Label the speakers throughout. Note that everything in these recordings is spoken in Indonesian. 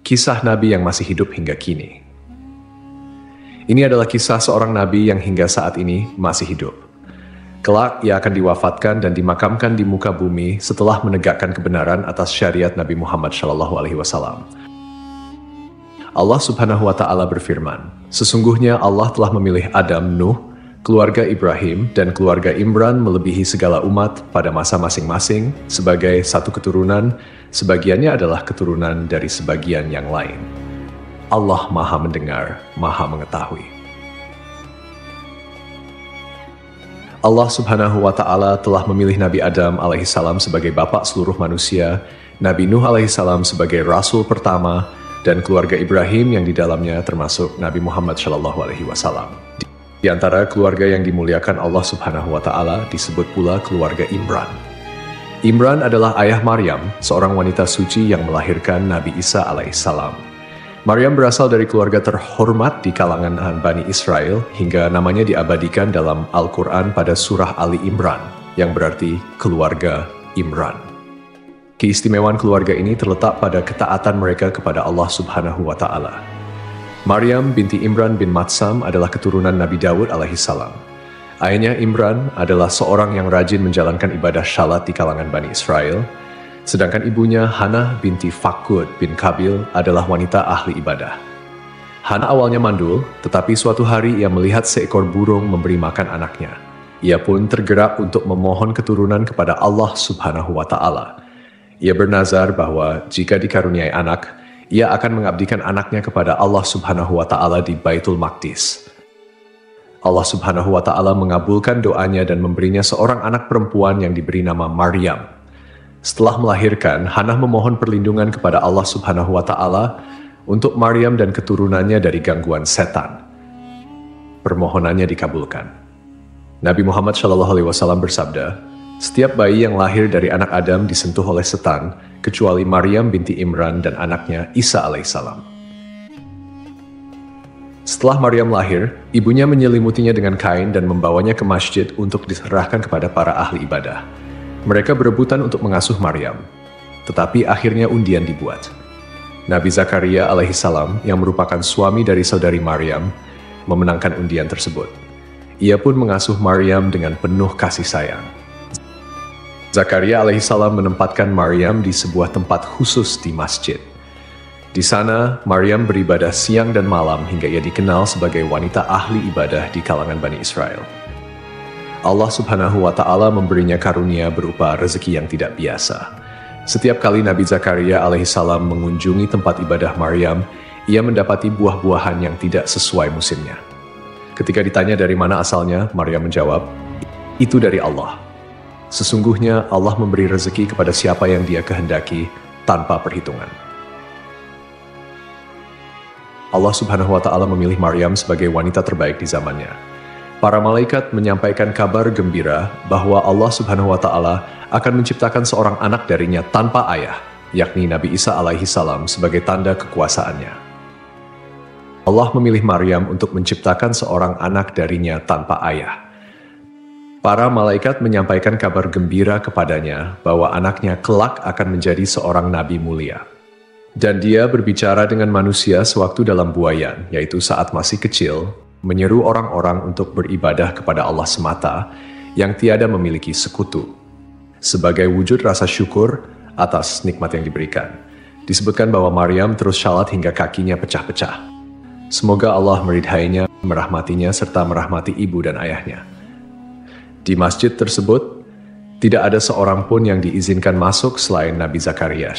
Speaker 1: Kisah Nabi yang masih hidup hingga kini. Ini adalah kisah seorang Nabi yang hingga saat ini masih hidup. Kelak ia akan diwafatkan dan dimakamkan di muka bumi setelah menegakkan kebenaran atas syariat Nabi Muhammad SAW. Allah Subhanahu wa Ta'ala berfirman, "Sesungguhnya Allah telah memilih Adam, Nuh, keluarga Ibrahim, dan keluarga Imran melebihi segala umat pada masa masing-masing sebagai satu keturunan, sebagiannya adalah keturunan dari sebagian yang lain. Allah Maha Mendengar, Maha Mengetahui." Allah Subhanahu wa Ta'ala telah memilih Nabi Adam alaihissalam sebagai bapak seluruh manusia, Nabi Nuh alaihissalam sebagai rasul pertama, dan keluarga Ibrahim yang di dalamnya termasuk Nabi Muhammad SAW. Di antara keluarga yang dimuliakan Allah Subhanahu wa Ta'ala disebut pula keluarga Imran. Imran adalah ayah Maryam, seorang wanita suci yang melahirkan Nabi Isa alaihissalam. Maryam berasal dari keluarga terhormat di kalangan Bani Israel hingga namanya diabadikan dalam Al-Quran pada surah Ali Imran, yang berarti keluarga Imran. Keistimewaan keluarga ini terletak pada ketaatan mereka kepada Allah Subhanahu wa Ta'ala. Maryam binti Imran bin Matsam adalah keturunan Nabi Dawud alaihissalam. Ayahnya Imran adalah seorang yang rajin menjalankan ibadah syalat di kalangan Bani Israel, sedangkan ibunya Hannah binti Fakud bin Kabil adalah wanita ahli ibadah. Hannah awalnya mandul, tetapi suatu hari ia melihat seekor burung memberi makan anaknya. Ia pun tergerak untuk memohon keturunan kepada Allah Subhanahu wa Ta'ala. Ia bernazar bahwa jika dikaruniai anak, ia akan mengabdikan anaknya kepada Allah Subhanahu wa Ta'ala di Baitul Maqdis. Allah Subhanahu wa Ta'ala mengabulkan doanya dan memberinya seorang anak perempuan yang diberi nama Maryam. Setelah melahirkan, Hannah memohon perlindungan kepada Allah Subhanahu wa Ta'ala untuk Maryam dan keturunannya dari gangguan setan. Permohonannya dikabulkan. Nabi Muhammad SAW bersabda, "Setiap bayi yang lahir dari anak Adam disentuh oleh setan, kecuali Maryam binti Imran dan anaknya Isa alaihissalam." Setelah Maryam lahir, ibunya menyelimutinya dengan kain dan membawanya ke masjid untuk diserahkan kepada para ahli ibadah. Mereka berebutan untuk mengasuh Maryam, tetapi akhirnya undian dibuat. Nabi Zakaria alaihissalam yang merupakan suami dari saudari Maryam memenangkan undian tersebut. Ia pun mengasuh Maryam dengan penuh kasih sayang. Zakaria alaihissalam menempatkan Maryam di sebuah tempat khusus di masjid. Di sana, Maryam beribadah siang dan malam hingga ia dikenal sebagai wanita ahli ibadah di kalangan Bani Israel. Allah Subhanahu wa Ta'ala memberinya karunia berupa rezeki yang tidak biasa. Setiap kali Nabi Zakaria alaihissalam mengunjungi tempat ibadah Maryam, ia mendapati buah-buahan yang tidak sesuai musimnya. Ketika ditanya dari mana asalnya, Maryam menjawab, "Itu dari Allah. Sesungguhnya Allah memberi rezeki kepada siapa yang Dia kehendaki tanpa perhitungan." Allah Subhanahu wa Ta'ala memilih Maryam sebagai wanita terbaik di zamannya. Para malaikat menyampaikan kabar gembira bahwa Allah Subhanahu wa Ta'ala akan menciptakan seorang anak darinya tanpa ayah, yakni Nabi Isa alaihissalam sebagai tanda kekuasaannya. Allah memilih Maryam untuk menciptakan seorang anak darinya tanpa ayah. Para malaikat menyampaikan kabar gembira kepadanya bahwa anaknya kelak akan menjadi seorang nabi mulia. Dan dia berbicara dengan manusia sewaktu dalam buayan, yaitu saat masih kecil, menyeru orang-orang untuk beribadah kepada Allah semata yang tiada memiliki sekutu. Sebagai wujud rasa syukur atas nikmat yang diberikan. Disebutkan bahwa Maryam terus syalat hingga kakinya pecah-pecah. Semoga Allah meridhainya, merahmatinya, serta merahmati ibu dan ayahnya. Di masjid tersebut, tidak ada seorang pun yang diizinkan masuk selain Nabi Zakaria.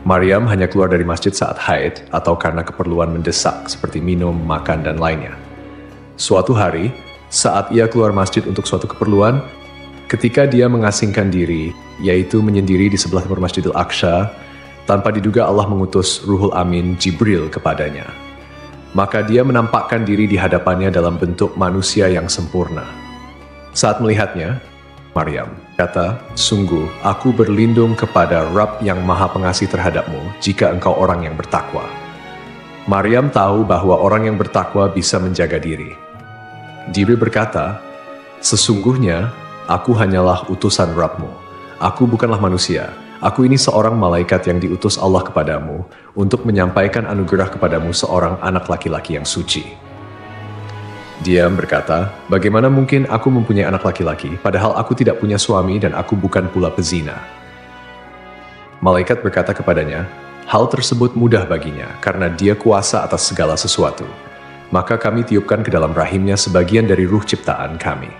Speaker 1: Maryam hanya keluar dari masjid saat haid atau karena keperluan mendesak seperti minum, makan, dan lainnya. Suatu hari, saat ia keluar masjid untuk suatu keperluan, ketika dia mengasingkan diri, yaitu menyendiri di sebelah timur Masjidil Aqsa, tanpa diduga Allah mengutus Ruhul Amin Jibril kepadanya. Maka dia menampakkan diri di hadapannya dalam bentuk manusia yang sempurna. Saat melihatnya, Maryam kata, "Sungguh, aku berlindung kepada Rabb yang Maha Pengasih terhadapmu jika engkau orang yang bertakwa." Maryam tahu bahwa orang yang bertakwa bisa menjaga diri. Jibril berkata, "Sesungguhnya, aku hanyalah utusan Rabb-mu. Aku bukanlah manusia. Aku ini seorang malaikat yang diutus Allah kepadamu untuk menyampaikan anugerah kepadamu seorang anak laki-laki yang suci. Dia berkata, bagaimana mungkin aku mempunyai anak laki-laki, padahal aku tidak punya suami dan aku bukan pula pezina. Malaikat berkata kepadanya, hal tersebut mudah baginya, karena dia kuasa atas segala sesuatu. Maka kami tiupkan ke dalam rahimnya sebagian dari ruh ciptaan kami.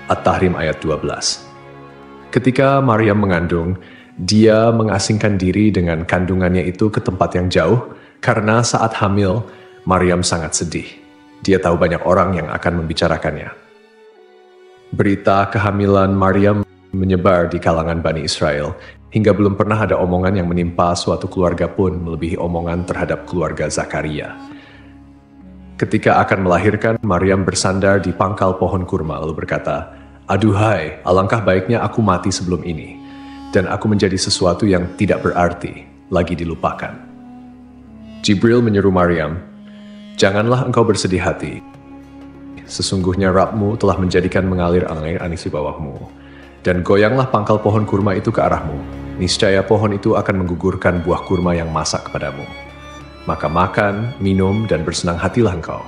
Speaker 1: At-Tahrim ayat 12. Ketika Maryam mengandung, dia mengasingkan diri dengan kandungannya itu ke tempat yang jauh, karena saat hamil, Maryam sangat sedih. Dia tahu banyak orang yang akan membicarakannya. Berita kehamilan Maryam menyebar di kalangan Bani Israel, hingga belum pernah ada omongan yang menimpa suatu keluarga pun melebihi omongan terhadap keluarga Zakaria. Ketika akan melahirkan, Maryam bersandar di pangkal pohon kurma lalu berkata, aduhai, alangkah baiknya aku mati sebelum ini, dan aku menjadi sesuatu yang tidak berarti, lagi dilupakan. Jibril menyeru Maryam, janganlah engkau bersedih hati. Sesungguhnya Rabbmu telah menjadikan mengalir air anis di bawahmu. Dan goyanglah pangkal pohon kurma itu ke arahmu. Niscaya pohon itu akan menggugurkan buah kurma yang masak kepadamu. Maka makan, minum, dan bersenang hatilah engkau.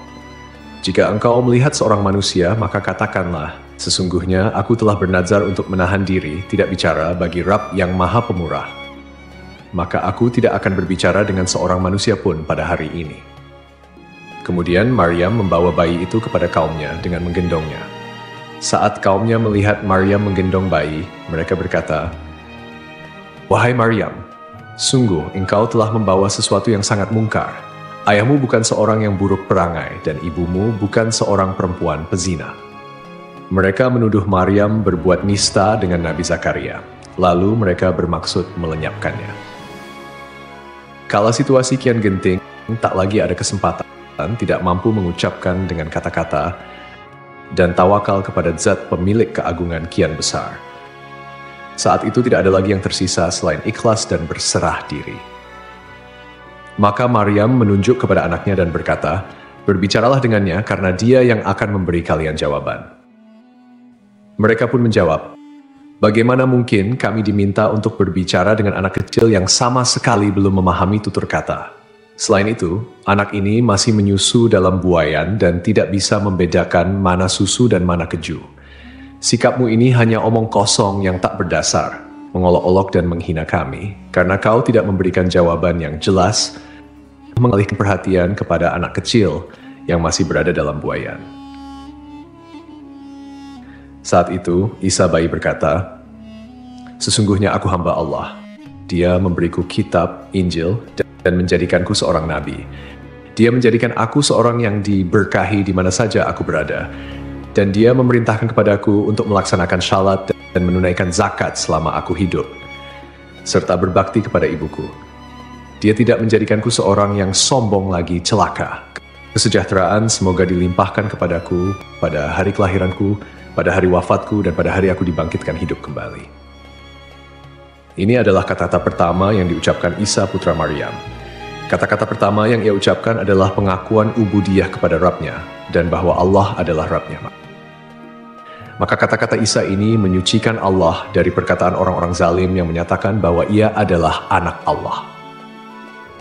Speaker 1: Jika engkau melihat seorang manusia, maka katakanlah, sesungguhnya aku telah bernazar untuk menahan diri, tidak bicara bagi Rabb yang Maha Pemurah. Maka aku tidak akan berbicara dengan seorang manusia pun pada hari ini. Kemudian Maryam membawa bayi itu kepada kaumnya dengan menggendongnya. Saat kaumnya melihat Maryam menggendong bayi, mereka berkata, wahai Maryam, sungguh engkau telah membawa sesuatu yang sangat mungkar. Ayahmu bukan seorang yang buruk perangai, dan ibumu bukan seorang perempuan pezina. Mereka menuduh Maryam berbuat nista dengan Nabi Zakaria. Lalu mereka bermaksud melenyapkannya. Kala situasi kian genting, tak lagi ada kesempatan, tidak mampu mengucapkan dengan kata-kata, dan tawakal kepada zat pemilik keagungan kian besar. Saat itu tidak ada lagi yang tersisa selain ikhlas dan berserah diri. Maka Maryam menunjuk kepada anaknya dan berkata, berbicaralah dengannya karena dia yang akan memberi kalian jawaban. Mereka pun menjawab, bagaimana mungkin kami diminta untuk berbicara dengan anak kecil yang sama sekali belum memahami tutur kata? Selain itu, anak ini masih menyusu dalam buayan dan tidak bisa membedakan mana susu dan mana keju. Sikapmu ini hanya omong kosong yang tak berdasar, mengolok-olok dan menghina kami, karena kau tidak memberikan jawaban yang jelas, mengalihkan perhatian kepada anak kecil yang masih berada dalam buayan. Saat itu, Isa bayi berkata, sesungguhnya aku hamba Allah. Dia memberiku kitab, Injil, dan menjadikanku seorang nabi. Dia menjadikan aku seorang yang diberkahi di mana saja aku berada. Dan dia memerintahkan kepadaku untuk melaksanakan syalat dan menunaikan zakat selama aku hidup, serta berbakti kepada ibuku. Dia tidak menjadikanku seorang yang sombong lagi celaka. Kesejahteraan semoga dilimpahkan kepadaku pada hari kelahiranku, pada hari wafatku, dan pada hari aku dibangkitkan hidup kembali. Ini adalah kata-kata pertama yang diucapkan Isa putra Maryam. Kata-kata pertama yang ia ucapkan adalah pengakuan ubudiyah kepada Rabb-nya, dan bahwa Allah adalah Rabb-nya. Maka kata-kata Isa ini menyucikan Allah dari perkataan orang-orang zalim yang menyatakan bahwa ia adalah anak Allah.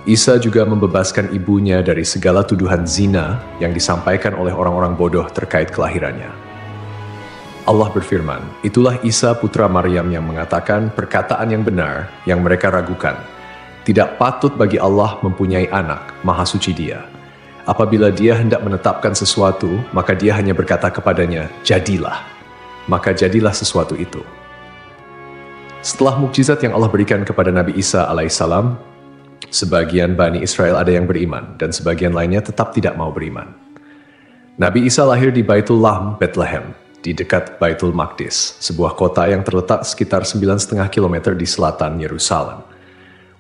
Speaker 1: Isa juga membebaskan ibunya dari segala tuduhan zina yang disampaikan oleh orang-orang bodoh terkait kelahirannya. Allah berfirman, itulah Isa putra Maryam yang mengatakan perkataan yang benar yang mereka ragukan. Tidak patut bagi Allah mempunyai anak, maha suci dia. Apabila dia hendak menetapkan sesuatu, maka dia hanya berkata kepadanya, jadilah. Maka jadilah sesuatu itu. Setelah mukjizat yang Allah berikan kepada Nabi Isa alaihissalam, sebagian Bani Israel ada yang beriman, dan sebagian lainnya tetap tidak mau beriman. Nabi Isa lahir di Baitul Lahm, Bethlehem, di dekat Baitul Maqdis, sebuah kota yang terletak sekitar 9,5 km di selatan Yerusalem.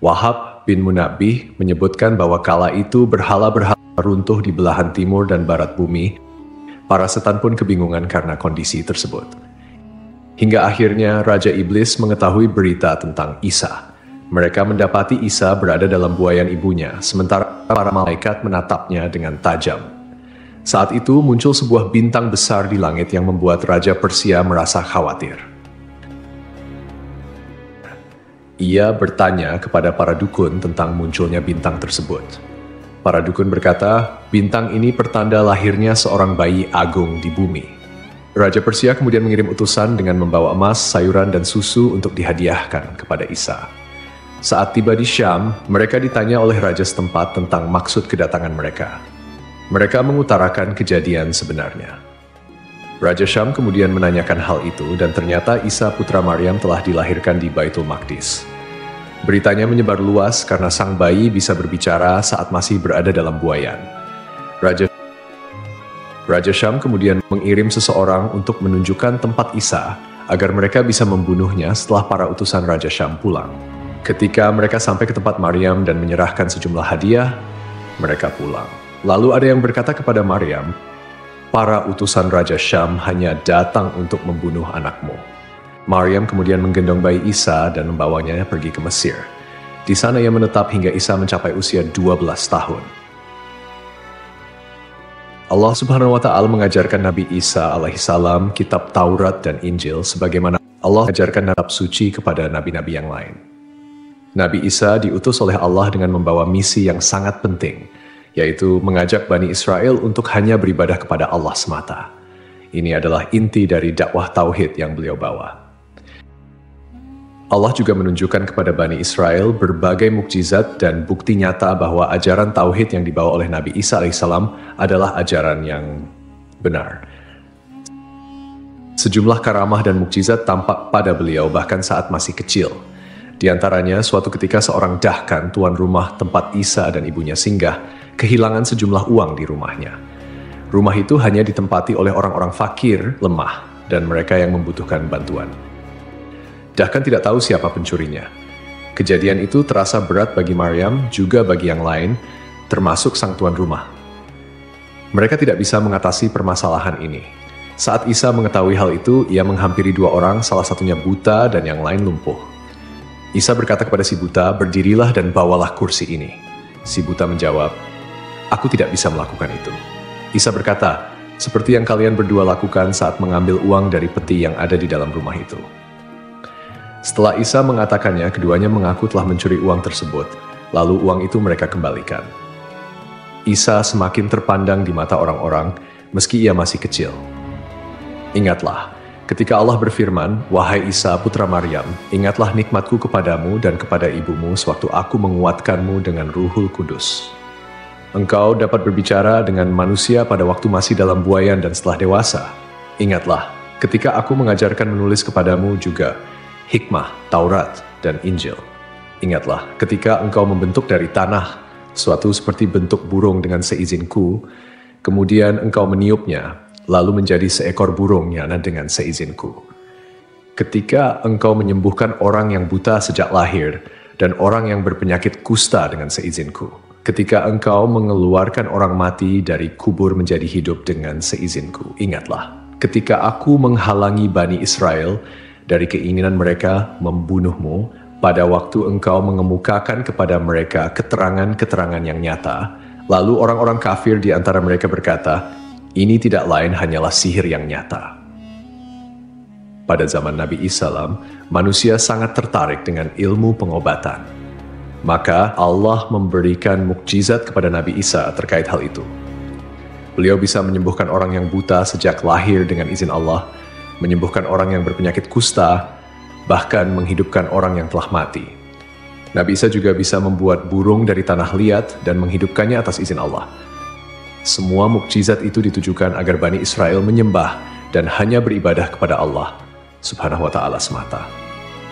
Speaker 1: Wahab bin Munabbih menyebutkan bahwa kala itu berhala-berhala runtuh di belahan timur dan barat bumi. Para setan pun kebingungan karena kondisi tersebut. Hingga akhirnya Raja Iblis mengetahui berita tentang Isa. Mereka mendapati Isa berada dalam buayan ibunya, sementara para malaikat menatapnya dengan tajam. Saat itu muncul sebuah bintang besar di langit yang membuat Raja Persia merasa khawatir. Ia bertanya kepada para dukun tentang munculnya bintang tersebut. Para dukun berkata, bintang ini pertanda lahirnya seorang bayi agung di bumi. Raja Persia kemudian mengirim utusan dengan membawa emas, sayuran, dan susu untuk dihadiahkan kepada Isa. Saat tiba di Syam, mereka ditanya oleh raja setempat tentang maksud kedatangan mereka. Mereka mengutarakan kejadian sebenarnya. Raja Syam kemudian menanyakan hal itu dan ternyata Isa putra Maryam telah dilahirkan di Baitul Maqdis. Beritanya menyebar luas karena sang bayi bisa berbicara saat masih berada dalam buayan. Raja Syam kemudian mengirim seseorang untuk menunjukkan tempat Isa agar mereka bisa membunuhnya setelah para utusan Raja Syam pulang. Ketika mereka sampai ke tempat Maryam dan menyerahkan sejumlah hadiah, mereka pulang. Lalu ada yang berkata kepada Maryam, para utusan Raja Syam hanya datang untuk membunuh anakmu. Maryam kemudian menggendong bayi Isa dan membawanya pergi ke Mesir. Di sana ia menetap hingga Isa mencapai usia 12 tahun. Allah Subhanahu wa Ta'ala mengajarkan Nabi Isa alaihissalam kitab Taurat dan Injil sebagaimana Allah mengajarkan kitab suci kepada nabi-nabi yang lain. Nabi Isa diutus oleh Allah dengan membawa misi yang sangat penting, yaitu mengajak Bani Israel untuk hanya beribadah kepada Allah semata. Ini adalah inti dari dakwah tauhid yang beliau bawa. Allah juga menunjukkan kepada Bani Israel berbagai mukjizat dan bukti nyata bahwa ajaran tauhid yang dibawa oleh Nabi Isa alaihissalam adalah ajaran yang benar. Sejumlah karamah dan mukjizat tampak pada beliau bahkan saat masih kecil. Di antaranya, suatu ketika seorang dahkan tuan rumah tempat Isa dan ibunya singgah kehilangan sejumlah uang di rumahnya. Rumah itu hanya ditempati oleh orang-orang fakir, lemah, dan mereka yang membutuhkan bantuan. Dahkan tidak tahu siapa pencurinya. Kejadian itu terasa berat bagi Maryam, juga bagi yang lain, termasuk sang tuan rumah. Mereka tidak bisa mengatasi permasalahan ini. Saat Isa mengetahui hal itu, ia menghampiri dua orang, salah satunya buta dan yang lain lumpuh. Isa berkata kepada si buta, berdirilah dan bawalah kursi ini. Si buta menjawab, aku tidak bisa melakukan itu. Isa berkata, seperti yang kalian berdua lakukan saat mengambil uang dari peti yang ada di dalam rumah itu. Setelah Isa mengatakannya, keduanya mengaku telah mencuri uang tersebut, lalu uang itu mereka kembalikan. Isa semakin terpandang di mata orang-orang, meski ia masih kecil. Ingatlah, ketika Allah berfirman, wahai Isa putra Maryam, ingatlah nikmatku kepadamu dan kepada ibumu sewaktu aku menguatkanmu dengan Ruhul Kudus. Engkau dapat berbicara dengan manusia pada waktu masih dalam buayan dan setelah dewasa. Ingatlah, ketika aku mengajarkan menulis kepadamu juga, hikmah, Taurat, dan Injil. Ingatlah, ketika engkau membentuk dari tanah, suatu seperti bentuk burung dengan seizinku, kemudian engkau meniupnya, lalu menjadi seekor burung yana dengan seizinku. Ketika engkau menyembuhkan orang yang buta sejak lahir, dan orang yang berpenyakit kusta dengan seizinku. Ketika engkau mengeluarkan orang mati dari kubur menjadi hidup dengan seizinku. Ingatlah, ketika aku menghalangi Bani Israel dari keinginan mereka membunuhmu, pada waktu engkau mengemukakan kepada mereka keterangan-keterangan yang nyata, lalu orang-orang kafir di antara mereka berkata, ini tidak lain hanyalah sihir yang nyata. Pada zaman Nabi Isa, manusia sangat tertarik dengan ilmu pengobatan. Maka Allah memberikan mukjizat kepada Nabi Isa terkait hal itu. Beliau bisa menyembuhkan orang yang buta sejak lahir dengan izin Allah, menyembuhkan orang yang berpenyakit kusta, bahkan menghidupkan orang yang telah mati. Nabi Isa juga bisa membuat burung dari tanah liat dan menghidupkannya atas izin Allah. Semua mukjizat itu ditujukan agar Bani Israel menyembah dan hanya beribadah kepada Allah Subhanahu wa Ta'ala semata.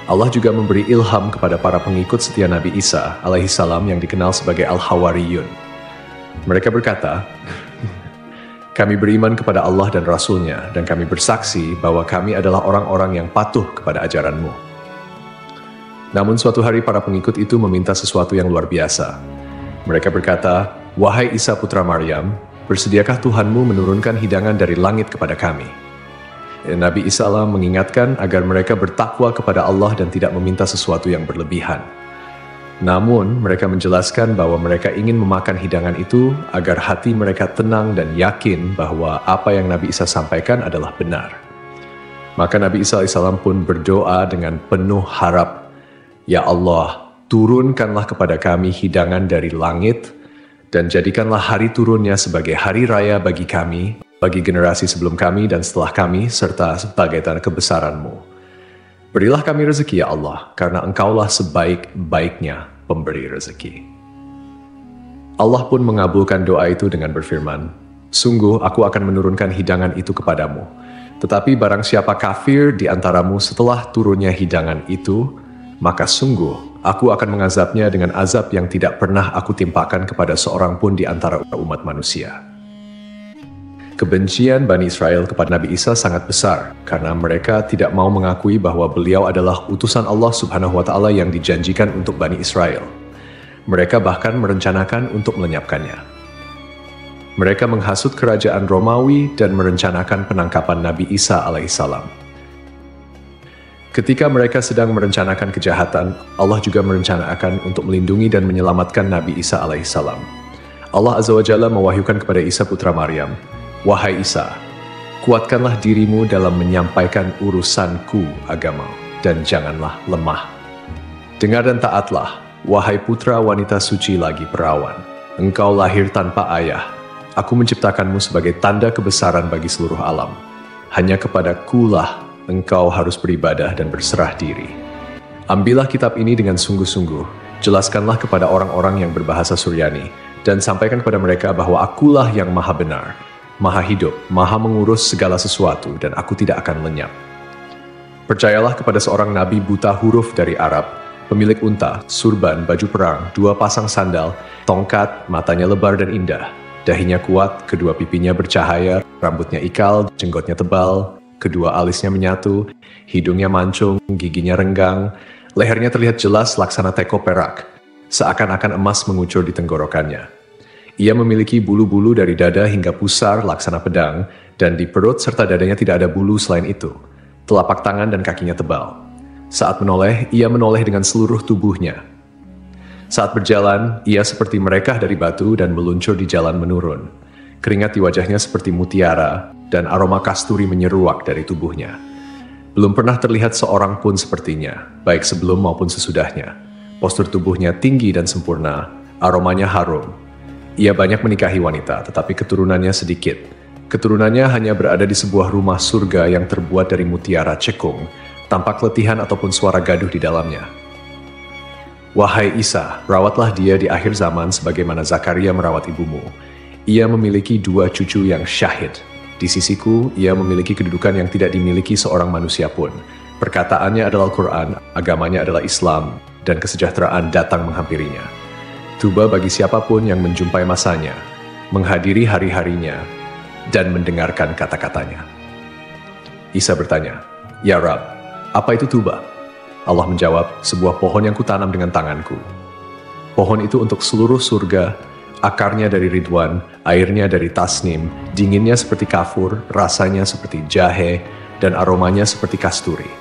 Speaker 1: Allah juga memberi ilham kepada para pengikut setia Nabi Isa alaihissalam yang dikenal sebagai Al-Hawariyun. Mereka berkata, kami beriman kepada Allah dan Rasul-Nya, dan kami bersaksi bahwa kami adalah orang-orang yang patuh kepada ajaran-Mu. Namun suatu hari para pengikut itu meminta sesuatu yang luar biasa. Mereka berkata, wahai Isa putra Maryam, bersediakah Tuhanmu menurunkan hidangan dari langit kepada kami? Nabi Isa mengingatkan agar mereka bertakwa kepada Allah dan tidak meminta sesuatu yang berlebihan. Namun, mereka menjelaskan bahwa mereka ingin memakan hidangan itu agar hati mereka tenang dan yakin bahwa apa yang Nabi Isa sampaikan adalah benar. Maka Nabi Isa AS pun berdoa dengan penuh harap Ya Allah, turunkanlah kepada kami hidangan dari langit, dan jadikanlah hari turunnya sebagai hari raya bagi kami, bagi generasi sebelum kami dan setelah kami, serta sebagai tanda kebesaran-Mu. Berilah kami rezeki ya Allah, karena Engkaulah sebaik-baiknya pemberi rezeki. Allah pun mengabulkan doa itu dengan berfirman, "Sungguh aku akan menurunkan hidangan itu kepadamu. Tetapi barang siapa kafir di antaramu setelah turunnya hidangan itu, maka sungguh aku akan mengazabnya dengan azab yang tidak pernah aku timpakan kepada seorang pun di antara umat manusia." Kebencian Bani Israel kepada Nabi Isa sangat besar karena mereka tidak mau mengakui bahwa beliau adalah utusan Allah Subhanahu wa Ta'ala yang dijanjikan untuk Bani Israel. Mereka bahkan merencanakan untuk melenyapkannya. Mereka menghasut kerajaan Romawi dan merencanakan penangkapan Nabi Isa alaihissalam. Ketika mereka sedang merencanakan kejahatan, Allah juga merencanakan untuk melindungi dan menyelamatkan Nabi Isa alaihissalam. Allah Azza wa Jalla mewahyukan kepada Isa putra Maryam, "Wahai Isa, kuatkanlah dirimu dalam menyampaikan urusanku agama, dan janganlah lemah. Dengar dan taatlah, wahai putra wanita suci lagi perawan. Engkau lahir tanpa ayah. Aku menciptakanmu sebagai tanda kebesaran bagi seluruh alam. Hanya kepadakulah engkau harus beribadah dan berserah diri. Ambillah kitab ini dengan sungguh-sungguh, jelaskanlah kepada orang-orang yang berbahasa Suryani, dan sampaikan kepada mereka bahwa akulah yang maha benar, maha hidup, maha mengurus segala sesuatu, dan aku tidak akan lenyap. Percayalah kepada seorang nabi buta huruf dari Arab, pemilik unta, surban, baju perang, 2 pasang sandal, tongkat, matanya lebar dan indah, dahinya kuat, kedua pipinya bercahaya, rambutnya ikal, jenggotnya tebal, kedua alisnya menyatu, hidungnya mancung, giginya renggang, lehernya terlihat jelas laksana teko perak, seakan-akan emas mengucur di tenggorokannya. Ia memiliki bulu-bulu dari dada hingga pusar laksana pedang, dan di perut serta dadanya tidak ada bulu selain itu. Telapak tangan dan kakinya tebal. Saat menoleh, ia menoleh dengan seluruh tubuhnya. Saat berjalan, ia seperti merekah dari batu dan meluncur di jalan menurun. Keringat di wajahnya seperti mutiara, dan aroma kasturi menyeruak dari tubuhnya. Belum pernah terlihat seorang pun sepertinya, baik sebelum maupun sesudahnya. Postur tubuhnya tinggi dan sempurna, aromanya harum. Ia banyak menikahi wanita, tetapi keturunannya sedikit. Keturunannya hanya berada di sebuah rumah surga yang terbuat dari mutiara cekung, tanpa keletihan ataupun suara gaduh di dalamnya. Wahai Isa, rawatlah dia di akhir zaman sebagaimana Zakaria merawat ibumu. Ia memiliki 2 cucu yang syahid. Di sisiku, ia memiliki kedudukan yang tidak dimiliki seorang manusia pun. Perkataannya adalah Al-Quran, agamanya adalah Islam, dan kesejahteraan datang menghampirinya. Tuba bagi siapapun yang menjumpai masanya, menghadiri hari-harinya, dan mendengarkan kata-katanya. Isa bertanya, "Ya Rab, apa itu tuba?" Allah menjawab, "Sebuah pohon yang kutanam dengan tanganku. Pohon itu untuk seluruh surga, akarnya dari ridwan, airnya dari tasnim, dinginnya seperti kafur, rasanya seperti jahe, dan aromanya seperti kasturi.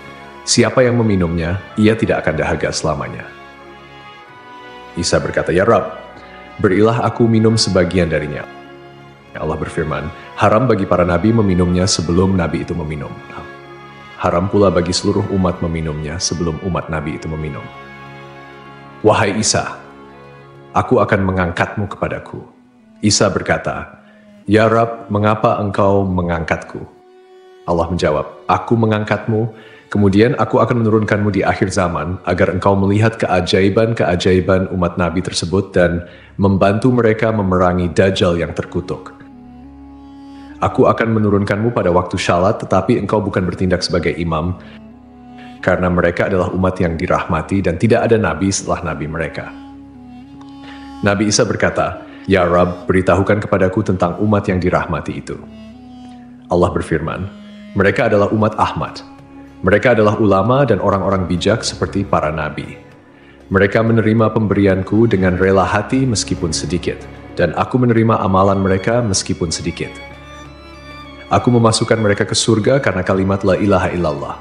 Speaker 1: Siapa yang meminumnya, ia tidak akan dahaga selamanya." Isa berkata, "Ya Rab, berilah aku minum sebagian darinya." Allah berfirman, "Haram bagi para nabi meminumnya sebelum nabi itu meminum. Haram pula bagi seluruh umat meminumnya sebelum umat nabi itu meminum." Wahai Isa, aku akan mengangkatmu kepadaku. Isa berkata, "Ya Rab, mengapa engkau mengangkatku?" Allah menjawab, "Aku mengangkatmu, kemudian aku akan menurunkanmu di akhir zaman agar engkau melihat keajaiban-keajaiban umat Nabi tersebut dan membantu mereka memerangi Dajjal yang terkutuk. Aku akan menurunkanmu pada waktu syalat, tetapi engkau bukan bertindak sebagai imam, karena mereka adalah umat yang dirahmati dan tidak ada nabi setelah nabi mereka." Nabi Isa berkata, "Ya Rab, beritahukan kepadaku tentang umat yang dirahmati itu." Allah berfirman, "Mereka adalah umat Ahmad. Mereka adalah ulama dan orang-orang bijak seperti para nabi. Mereka menerima pemberianku dengan rela hati meskipun sedikit, dan aku menerima amalan mereka meskipun sedikit. Aku memasukkan mereka ke surga karena kalimat la ilaha illallah.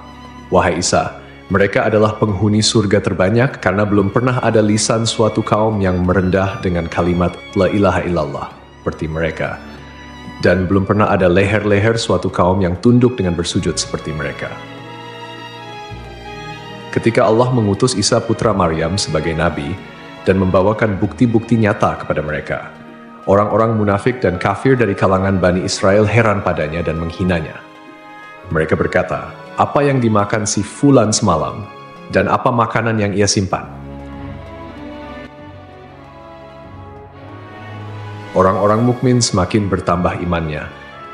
Speaker 1: Wahai Isa, mereka adalah penghuni surga terbanyak karena belum pernah ada lisan suatu kaum yang merendah dengan kalimat la ilaha illallah seperti mereka, dan belum pernah ada leher-leher suatu kaum yang tunduk dengan bersujud seperti mereka." Ketika Allah mengutus Isa putra Maryam sebagai nabi dan membawakan bukti-bukti nyata kepada mereka, orang-orang munafik dan kafir dari kalangan Bani Israel heran padanya dan menghinanya. Mereka berkata, "Apa yang dimakan si Fulan semalam, dan apa makanan yang ia simpan?" Orang-orang mukmin semakin bertambah imannya,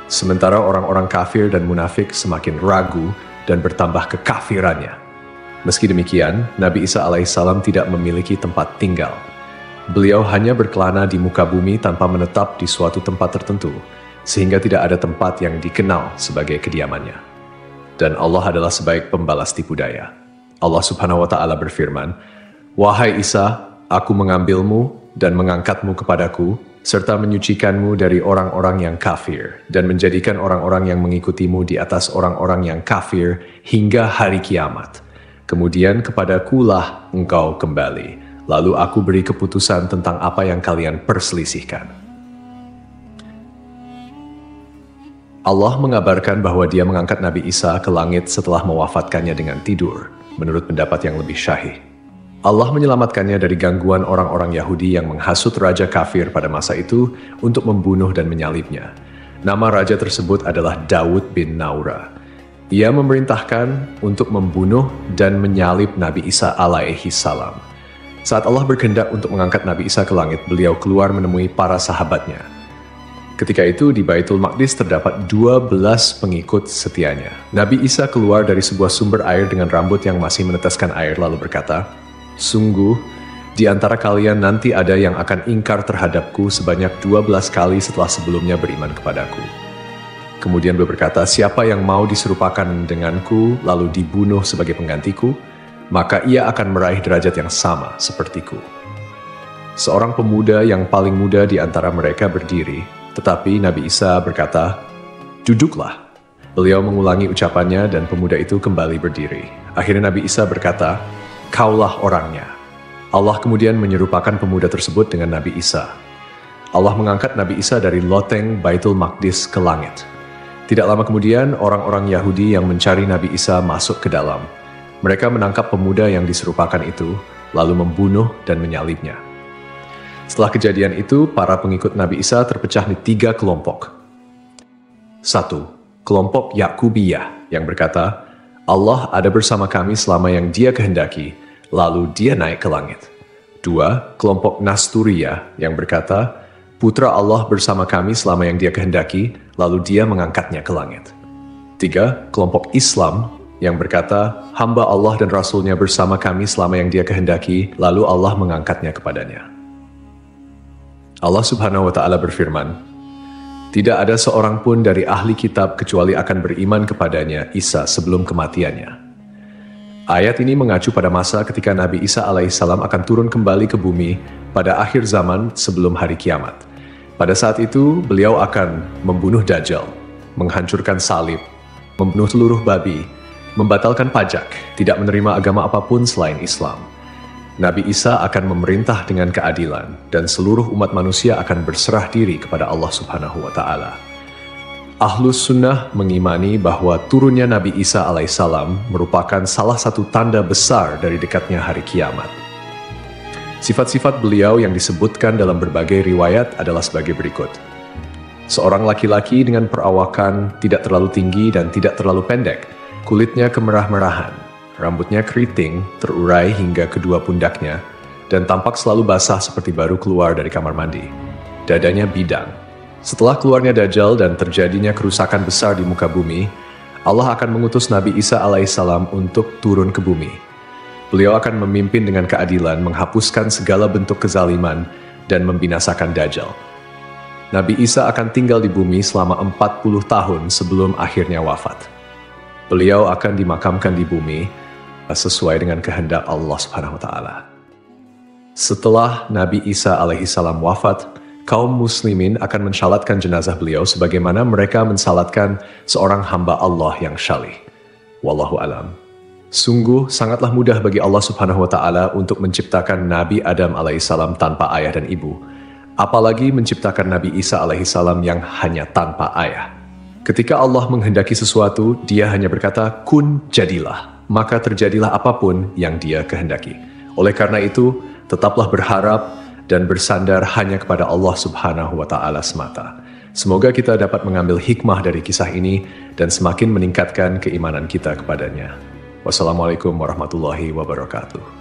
Speaker 1: sementara orang-orang kafir dan munafik semakin ragu dan bertambah kekafirannya. Meski demikian, Nabi Isa alaihissalam tidak memiliki tempat tinggal. Beliau hanya berkelana di muka bumi tanpa menetap di suatu tempat tertentu, sehingga tidak ada tempat yang dikenal sebagai kediamannya. Dan Allah adalah sebaik pembalas tipu daya. Allah Subhanahu wa Ta'ala berfirman, "Wahai Isa, aku mengambilmu dan mengangkatmu kepadaku, serta menyucikanmu dari orang-orang yang kafir, dan menjadikan orang-orang yang mengikutimu di atas orang-orang yang kafir hingga hari kiamat. Kemudian kepadakulah engkau kembali, lalu aku beri keputusan tentang apa yang kalian perselisihkan." Allah mengabarkan bahwa Dia mengangkat Nabi Isa ke langit setelah mewafatkannya dengan tidur, menurut pendapat yang lebih syahih. Allah menyelamatkannya dari gangguan orang-orang Yahudi yang menghasut raja kafir pada masa itu untuk membunuh dan menyalibnya. Nama raja tersebut adalah Daud bin Naura. Ia memerintahkan untuk membunuh dan menyalib Nabi Isa alaihi salam. Saat Allah berkehendak untuk mengangkat Nabi Isa ke langit, beliau keluar menemui para sahabatnya. Ketika itu di Baitul Maqdis terdapat 12 pengikut setianya. Nabi Isa keluar dari sebuah sumber air dengan rambut yang masih meneteskan air lalu berkata, "Sungguh, di antara kalian nanti ada yang akan ingkar terhadapku sebanyak 12 kali setelah sebelumnya beriman kepadaku." Kemudian beliau berkata, "Siapa yang mau diserupakan denganku lalu dibunuh sebagai penggantiku, maka ia akan meraih derajat yang sama sepertiku." Seorang pemuda yang paling muda di antara mereka berdiri, tetapi Nabi Isa berkata, "Duduklah." Beliau mengulangi ucapannya dan pemuda itu kembali berdiri. Akhirnya Nabi Isa berkata, "Kaulah orangnya." Allah kemudian menyerupakan pemuda tersebut dengan Nabi Isa. Allah mengangkat Nabi Isa dari loteng Baitul Maqdis ke langit. Tidak lama kemudian, orang-orang Yahudi yang mencari Nabi Isa masuk ke dalam. Mereka menangkap pemuda yang diserupakan itu, lalu membunuh dan menyalibnya. Setelah kejadian itu, para pengikut Nabi Isa terpecah di 3 kelompok. 1. Kelompok Yakubiyah yang berkata, "Allah ada bersama kami selama yang Dia kehendaki, lalu Dia naik ke langit." 2. Kelompok Nasturiyah yang berkata, "Putra Allah bersama kami selama yang Dia kehendaki, lalu Dia mengangkatnya ke langit." 3. Kelompok Islam yang berkata, "Hamba Allah dan Rasul-Nya bersama kami selama yang Dia kehendaki, lalu Allah mengangkatnya kepadanya." Allah Subhanahu wa Ta'ala berfirman, "Tidak ada seorang pun dari ahli kitab kecuali akan beriman kepadanya Isa sebelum kematiannya." Ayat ini mengacu pada masa ketika Nabi Isa alaihissalam akan turun kembali ke bumi pada akhir zaman sebelum hari kiamat. Pada saat itu, beliau akan membunuh Dajjal, menghancurkan salib, membunuh seluruh babi, membatalkan pajak, tidak menerima agama apapun selain Islam. Nabi Isa akan memerintah dengan keadilan, dan seluruh umat manusia akan berserah diri kepada Allah Subhanahu wa Ta'ala. Ahlus Sunnah mengimani bahwa turunnya Nabi Isa alaihissalam merupakan salah satu tanda besar dari dekatnya hari kiamat. Sifat-sifat beliau yang disebutkan dalam berbagai riwayat adalah sebagai berikut. Seorang laki-laki dengan perawakan tidak terlalu tinggi dan tidak terlalu pendek, kulitnya kemerah-merahan, rambutnya keriting, terurai hingga kedua pundaknya, dan tampak selalu basah seperti baru keluar dari kamar mandi. Dadanya bidang. Setelah keluarnya Dajjal dan terjadinya kerusakan besar di muka bumi, Allah akan mengutus Nabi Isa alaihissalam untuk turun ke bumi. Beliau akan memimpin dengan keadilan, menghapuskan segala bentuk kezaliman, dan membinasakan Dajjal. Nabi Isa akan tinggal di bumi selama 40 tahun sebelum akhirnya wafat. Beliau akan dimakamkan di bumi sesuai dengan kehendak Allah Subhanahu wa Ta'ala. Setelah Nabi Isa alaihissalam wafat, kaum muslimin akan mensalatkan jenazah beliau sebagaimana mereka mensalatkan seorang hamba Allah yang syalih. Wallahu alam. Sungguh sangatlah mudah bagi Allah Subhanahu wa Ta'ala untuk menciptakan Nabi Adam alaihissalam tanpa ayah dan ibu, apalagi menciptakan Nabi Isa alaihissalam yang hanya tanpa ayah. Ketika Allah menghendaki sesuatu, Dia hanya berkata, "Kun, jadilah." maka terjadilah apapun yang Dia kehendaki. Oleh karena itu, tetaplah berharap dan bersandar hanya kepada Allah Subhanahu wa Ta'ala semata. Semoga kita dapat mengambil hikmah dari kisah ini dan semakin meningkatkan keimanan kita kepadanya. Wassalamualaikum warahmatullahi wabarakatuh.